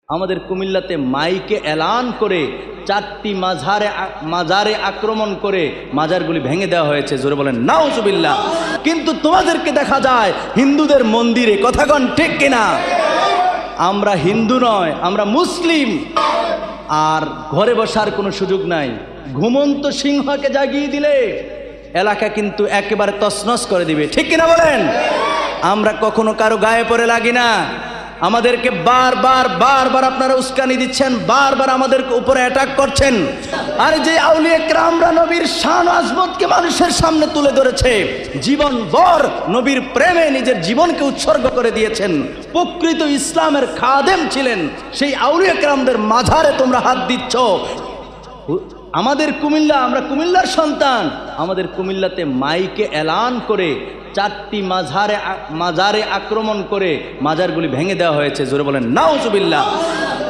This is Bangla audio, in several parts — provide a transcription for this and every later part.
আমাদের কুমিল্লাতে মাইকে এলান করে 4টি মাজারে আক্রমণ করে মাজারগুলি ভেঙে দেওয়া হয়েছে। জোরে বলেন নাউজুবিল্লাহ। কিন্তু তোমাদেরকে দেখা যায় হিন্দুদের মন্দিরে, কথাগণ ঠিক কিনা? আমরা হিন্দু নয়, আমরা মুসলিম। আর ঘরে বসার কোনো সুযোগ নাই। ঘুমন্ত সিংহকে জাগিয়ে দিলে এলাকা কিন্তু একেবারে তছনছ করে দিবে, ঠিক কিনা বলেন? আমরা কখনো কারো গায়ে পড়ে লাগি না। আমাদেরকে বারবার আপনারা উস্কানি দিচ্ছেন, বারবার আমাদের উপরে অ্যাটাক করছেন। আর যে আউলিয়া কেরামরা নবীর শান আজমতকে মানুষের সামনে তুলে ধরেছে, জীবনভর নবীর প্রেমে নিজের জীবনকে উৎসর্গ করে দিয়েছেন, প্রকৃত ইসলামের খাদেম ছিলেন, সেই আউলিয়া কেরামদের মাঝারে তোমরা হাত দিচ্ছ। আমাদের কুমিল্লা, আমরা কুমিল্লার সন্তান। আমাদের কুমিল্লাতে মাইকে এলান করে 4টি মাজারে আক্রমণ করে মাজারগুলি ভেঙে দেওয়া হয়েছে। জোরে বলেন নাউজুবিল্লাহ।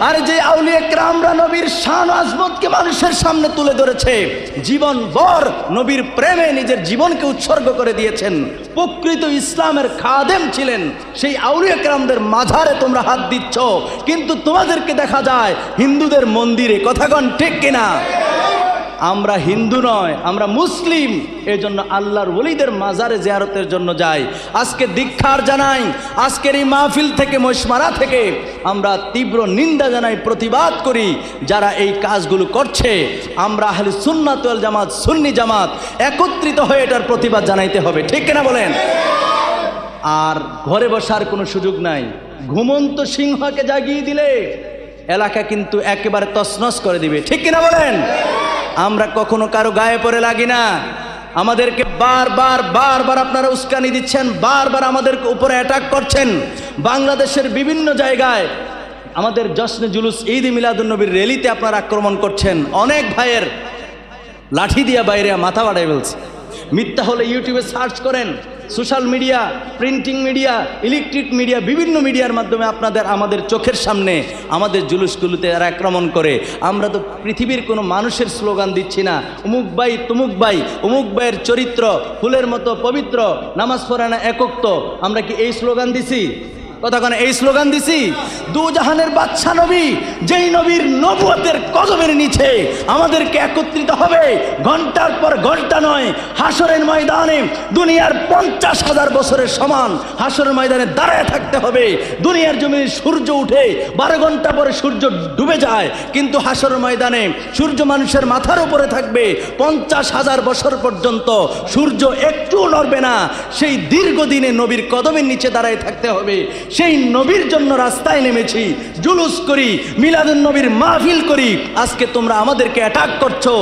আর যে আউলিয়া কেরামরা নবীর শান আজমতকে মানুষের সামনে তুলে ধরেছে, জীবনভর নবীর প্রেমে নিজের জীবনকে উৎসর্গ করে দিয়েছেন, প্রকৃত ইসলামের খাদেম ছিলেন, সেই আউলিয়া কেরামদের মাঝারে তোমরা হাত দিচ্ছ। কিন্তু তোমাদেরকে দেখা যায় হিন্দুদের মন্দিরে, কথাগণ ঠিক কিনা? আমরা হিন্দু নয়, আমরা মুসলিম। এই জন্য আল্লাহর ওলিদের মাজারে জিয়ারতের জন্য যাই। আজকে ধিক্কার জানাই, আজকের এই মাহফিল থেকে, মশমারা থেকে আমরা তীব্র নিন্দা জানাই, প্রতিবাদ করি যারা এই কাজগুলো করছে। আমরা আহলে সুন্নাত ওয়াল জামাত, সুন্নি জামাত একত্রিত হয়ে এটার প্রতিবাদ জানাইতে হবে, ঠিক কিনা বলেন? আর ঘরে বসার কোনো সুযোগ নাই। ঘুমন্ত সিংহকে জাগিয়ে দিলে এলাকা কিন্তু একেবারে তছনছ করে দিবে, ঠিক কিনা বলেন? আমরা কখনো কারো গায়ে পড়ে লাগি না। আমাদেরকে বারবার আপনারা উস্কানি দিচ্ছেন, বারবার আমাদের উপরে অ্যাটাক করছেন। বাংলাদেশের বিভিন্ন জায়গায় আমাদের জশ্নে জুলুস, ঈদ মিলাদুন্নবীর র্যালিতে আপনারা আক্রমণ করছেন। অনেক ভাইয়ের লাঠি দিয়া বাইরে মাথা বাড়াই ফেলছে। মিথ্যা হলে ইউটিউবে সার্চ করেন, social media, printing media, electric media, বিভিন্ন মিডিয়ার মাধ্যমে আমাদের চোখের সামনে আমাদের জুলুসগুলোতে এরা আক্রমণ করে। আমরা তো পৃথিবীর কোনো মানুষের স্লোগান দিচ্ছি না, অমুক ভাই তমুক ভাই, অমুক ভাইয়ের চরিত্র ফুলের মতো পবিত্র, নামাজ পড়ে না একক। আমরা কি এই স্লোগান দিছি? কথাখানে এই স্লোগান দিছি? দুজাহানের বাদশা নবী, যেই নবীর নবুয়তের কদমের নিচে আমাদেরকে একত্রিত হবে, ঘন্টার পর ঘন্টা নয়, হাসরের ময়দানে দুনিয়ার 50,000 বছরের সমান হাসরের ময়দানে দাঁড়ায় থাকতে হবে। দুনিয়ার জমিনে সূর্য উঠে 12 ঘন্টা পরে সূর্য ডুবে যায়, কিন্তু হাসরের ময়দানে সূর্য মানুষের মাথার উপরে থাকবে 50,000 বছর পর্যন্ত। সূর্য একটু নড়বে না। সেই দীর্ঘদিনে নবীর কদমের নিচে দাঁড়ায় থাকতে হবে। সেই নবীর জন্য রাস্তায় নেমেছি, জুলুস করি, মিলাদুন নবীর মাহফিল করি। আজকে তোমরা আমাদেরকে অ্যাটাক করছো,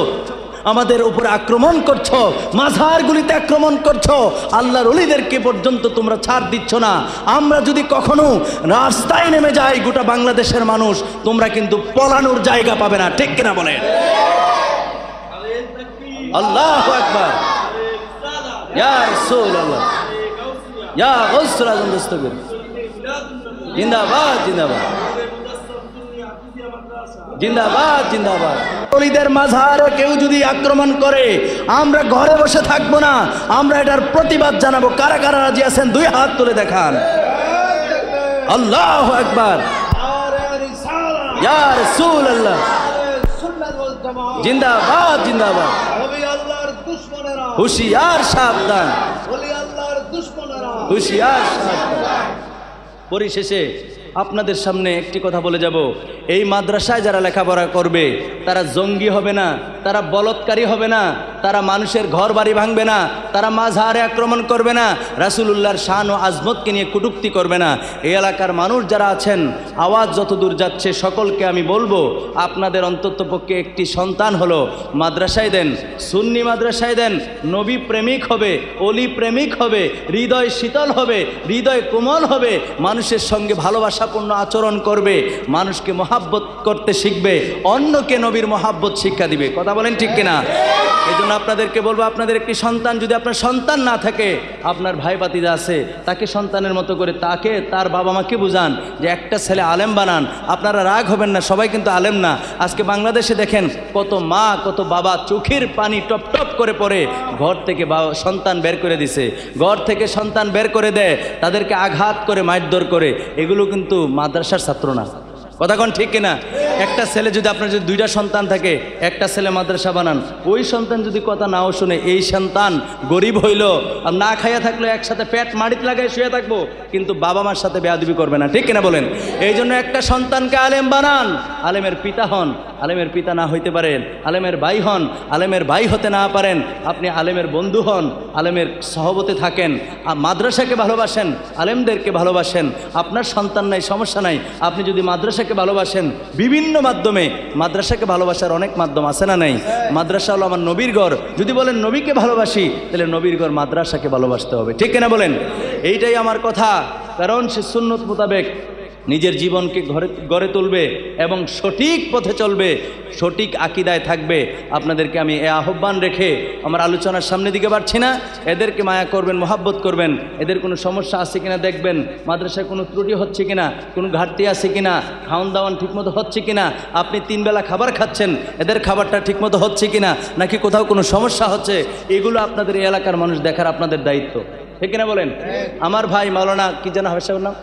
আমাদের উপরে আক্রমণ করছো, মাজারগুলিতে আক্রমণ করছো, আল্লাহর ওলিদেরকে পর্যন্ত তোমরা ছাড় দিচ্ছ না। আমরা যদি কখনো রাস্তায় নেমে যাই, গোটা বাংলাদেশের মানুষ, তোমরা কিন্তু পলানোর জায়গা পাবে না, ঠিক কিনা বলে? আল্লাহু আকবার, ইয়া রাসূলুল্লাহ, ইয়া গাউসুল আযম দস্তগীর, জিন্দাবাদ জিন্দাবাদ জিন্দাবাদ জিন্দাবাদ। ওলিদের মাঝারে কেউ যদি আক্রমণ করে, আমরা ঘরে বসে থাকবো না, আমরা এটার প্রতিবাদ জানাবো। কারা কারা রাজি আছেন 2 হাত তুলে দেখান। আল্লাহু আকবার, ইয়া রাসূলুল্লাহ, জিন্দাবাদ জিন্দাবাদ। হুশিয়ার সাবধান, হুশিয়ার সাবধান। পরিশেষে আপনাদের সামনে একটি কথা বলে যাব, এই মাদ্রাসায় যারা লেখাপড়া করবে তারা জঙ্গি হবে না, তারা বলৎকারী হবে না, তারা মানুষের ঘর বাড়ি ভাঙবে না, তারা মাঝহারে আক্রমণ করবে না, রাসূলুল্লাহর শান ও আজমতকে নিয়ে কটূক্তি করবে না। এই এলাকার মানুষ যারা আছেন, আওয়াজ যত দূর যাচ্ছে সকলকে আমি বলবো, আপনাদের অন্ততপক্ষে একটি সন্তান হলো মাদ্রাসায় দেন, সুন্নি মাদ্রাসায় দেন। নবী প্রেমিক হবে, অলি প্রেমিক হবে, হৃদয় শীতল হবে, হৃদয় কোমল হবে, মানুষের সঙ্গে ভালোবাসাপূর্ণ আচরণ করবে, মানুষকে মহাব্বত করতে শিখবে, অন্যকে নবীর মহাব্বত শিক্ষা দিবে। কথা বলেন ঠিক কিনা? এই জন্য আপনাদেরকে বলবো, আপনাদের একটি সন্তান, যদি আপনার সন্তান না থাকে, আপনার ভাই ভাতিজা আছে, তাকে সন্তানের মতো করে তাকে তার বাবা মাকে বুঝান যে একটা ছেলে আলেম বানান। আপনারা রাগ হবেন না, সবাই কিন্তু আলেম না। আজকে বাংলাদেশে দেখেন কত মা কত বাবা চোখের পানি টপ টপ করে পড়ে ঘর থেকে সন্তান বের করে দিছে, ঘর থেকে সন্তান বের করে দেয়, তাদেরকে আঘাত করে মারধর করে। এগুলো কিন্তু মাদ্রাসার ছাত্র না। কথা কোন ঠিক কিনা? একটা ছেলে যদি আপনার যদি দুইটা সন্তান থাকে, একটা ছেলে মাদ্রাসা বানান, ওই সন্তান যদি কথা নাও শুনে, এই সন্তান গরিব হইল আর না খাইয়া থাকলে একসাথে পেট মাটিতে লাগাই শুয়ে থাকবো, কিন্তু বাবা মার সাথে বেয়াদবি করবে না, ঠিক কিনা বলেন? এই জন্য একটা সন্তানকে আলেম বানান, আলেমের পিতা হন, আলেমের পিতা না হইতে পারেন আলেমের ভাই হন, আলেমের ভাই হতে না পারেন আপনি আলেমের বন্ধু হন, আলেমের সহবতে থাকেন, মাদ্রাসাকে ভালোবাসেন, আলেমদেরকে ভালোবাসেন। আপনার সন্তান নাই, সমস্যা নাই, আপনি যদি মাদ্রাসাকে ভালোবাসেন, বিভিন্ন মাধ্যমে মাদ্রাসাকে ভালোবাসার অনেক মাধ্যম আছে না নাই? মাদ্রাসা হলো আমার নবীর ঘর, যদি বলেন নবীকে ভালোবাসি তাহলে নবীর ঘর মাদ্রাসাকে ভালোবাসতে হবে, ঠিক কিনা বলেন? এইটাই আমার কথা, কারণ সে সুন্নত মোতাবেক নিজের জীবনকে গড়ে তুলবে এবং সঠিক পথে চলবে, সঠিক আকীদায় থাকবে। আপনাদেরকে আমি এ আহ্বান রেখে আমার আলোচনার সামনে দিকে পারছি না। এদেরকে মায়া করবেন, মহাব্বত করবেন, এদের কোনো সমস্যা আছে কিনা দেখবেন, মাদ্রাসায় কোনো ত্রুটি হচ্ছে কিনা, কোনো ঘাটতি আছে কিনা, খাওয়ান দাওয়ান ঠিকমতো হচ্ছে কিনা, আপনি 3 বেলা খাবার খাচ্ছেন, এদের খাবারটা ঠিকমতো হচ্ছে কিনা, নাকি কোথাও কোনো সমস্যা হচ্ছে, এগুলো আপনাদের এই এলাকার মানুষ দেখার আপনাদের দায়িত্ব, ঠিক কিনা বলেন? আমার ভাই মাওলানা কি যেন হবে সাহেব নাম,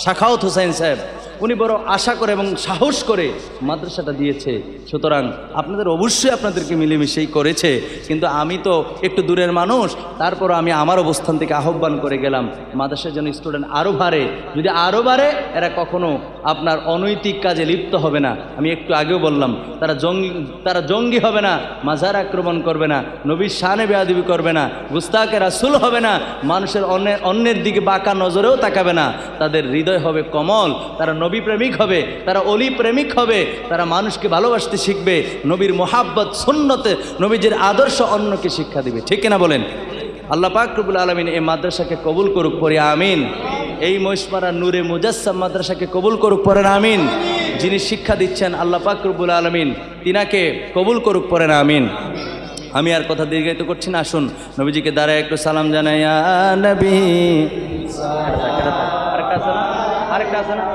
শাখাওয়াত হোসেন সাহেব, উনি বড় আশা করে এবং সাহস করে মাদ্রাসাটা দিয়েছে। সুতরাং আপনাদের অবশ্যই আপনাদেরকে মিলেমিশেই করেছে, কিন্তু আমি তো একটু দূরের মানুষ, তারপর আমি আমার অবস্থান থেকে আহ্বান করে গেলাম মাদ্রাসার জন্য স্টুডেন্ট আরও বাড়ে, যদি আরও বাড়ে এরা কখনো আপনার অনৈতিক কাজে লিপ্ত হবে না। আমি একটু আগেও বললাম তারা জঙ্গি হবে না, মাজার আক্রমণ করবে না, নবীর শানে বেয়াদবি করবে না, গুস্তাকে রাসূল হবে না, মানুষের অন্যের দিকে বাঁকা নজরেও তাকাবে না, তাদের হৃদয় হবে কমল, তারা নবী প্রেমিক হবে, তারা অলি প্রেমিক হবে, তারা মানুষকে ভালোবাসতে শিখবে, নবীর মোহাব্বত সুন্নতে নবীজির আদর্শ অন্যকে শিক্ষা দিবে, ঠিক কিনা বলেন? আল্লাহ পাক রব্বুল আলামিন এই মাদ্রাসাকে কবুল করুক, পড়ে আমিন। এই মহিষমারা নূরে মুজাসসাম মাদ্রাসাকে কবুল করুক, পড়েন আমিন। যিনি শিক্ষা দিচ্ছেন আল্লাহ পাক রব্বুল আলামিন তিনাকে কবুল করুক, পড়েন আমিন। আমি আর কথা দীর্ঘায়িত করছি না, আসুন নবীজিকে দাঁড়ায় একটু সালাম জানাই, ইয়া নবী। আরেকটা আছে না?